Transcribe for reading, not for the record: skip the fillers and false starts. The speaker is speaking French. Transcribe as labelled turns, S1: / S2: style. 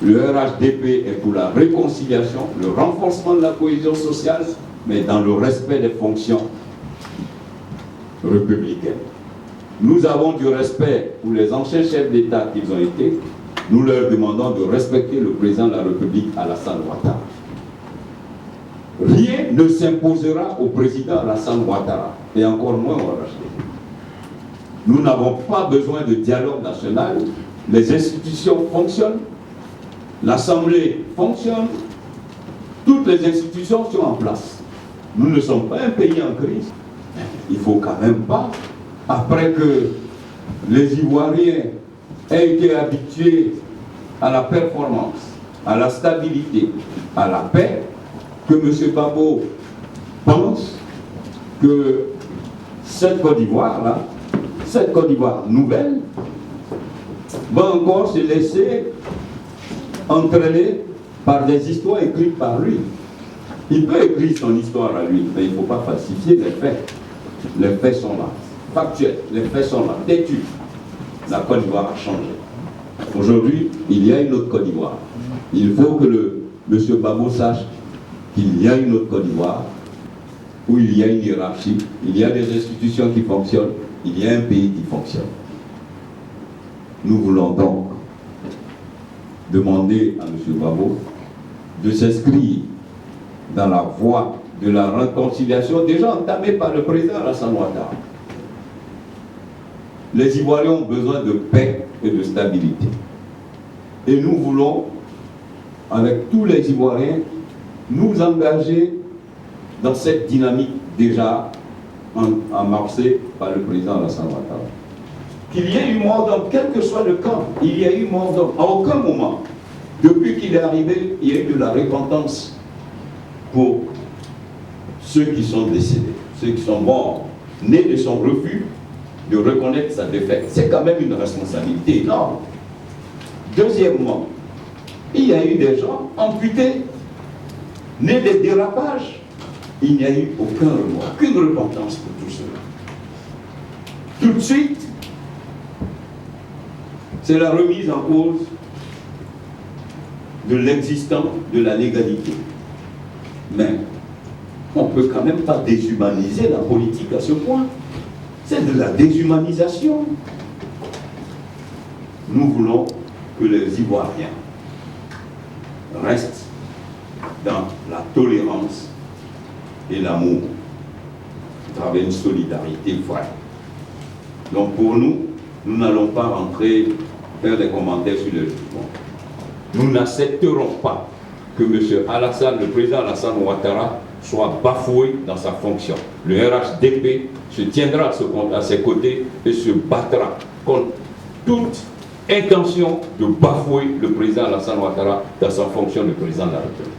S1: Le RHDP est pour la réconciliation, le renforcement de la cohésion sociale, mais dans le respect des fonctions républicaines. Nous avons du respect pour les anciens chefs d'État qu'ils ont été. Nous leur demandons de respecter le président de la République, Alassane Ouattara. Rien ne s'imposera au président Alassane Ouattara, et encore moins au RHDP. Nous n'avons pas besoin de dialogue national. Les institutions fonctionnent, l'Assemblée fonctionne, toutes les institutions sont en place. Nous ne sommes pas un pays en crise. Il ne faut quand même pas, après que les Ivoiriens aient été habitués à la performance, à la stabilité, à la paix, que M. Babo pense que cette Côte d'Ivoire-là, cette Côte d'Ivoire nouvelle, va encore se laisser entraîner par des histoires écrites par lui. Il peut écrire son histoire à lui, mais il ne faut pas falsifier les faits. Les faits sont là, factuels, les faits sont là, têtus. La Côte d'Ivoire a changé. Aujourd'hui, il y a une autre Côte d'Ivoire. Il faut que M. Babo sache qu'il y a une autre Côte d'Ivoire où il y a une hiérarchie, il y a des institutions qui fonctionnent, il y a un pays qui fonctionne. Nous voulons donc demander à M. Babo de s'inscrire dans la voie de la réconciliation déjà entamée par le président Alassane Ouattara. Les Ivoiriens ont besoin de paix et de stabilité. Et nous voulons, avec tous les Ivoiriens, nous engager dans cette dynamique déjà amorcée par le président Alassane Ouattara. Qu'il y ait eu mort d'homme, quel que soit le camp, il y a eu mort d'homme. À aucun moment, depuis qu'il est arrivé, il y a eu de la repentance pour ceux qui sont décédés, ceux qui sont morts, nés de son refus de reconnaître sa défaite. C'est quand même une responsabilité énorme. Deuxièmement, il y a eu des gens amputés, nés des dérapages. Il n'y a eu aucun remords, aucune repentance pour tout cela. Tout de suite, c'est la remise en cause de l'existant, de la légalité. Mais on ne peut quand même pas déshumaniser la politique à ce point. C'est de la déshumanisation. Nous voulons que les Ivoiriens restent dans la tolérance et l'amour, à travers une solidarité vraie. Donc pour nous, nous n'allons pas rentrer, faire des commentaires sur le jugement. Nous n'accepterons pas que M. Alassane, le président Alassane Ouattara, soit bafoué dans sa fonction. Le RHDP se tiendra à ses côtés et se battra contre toute intention de bafouer le président Alassane Ouattara dans sa fonction de président de la République.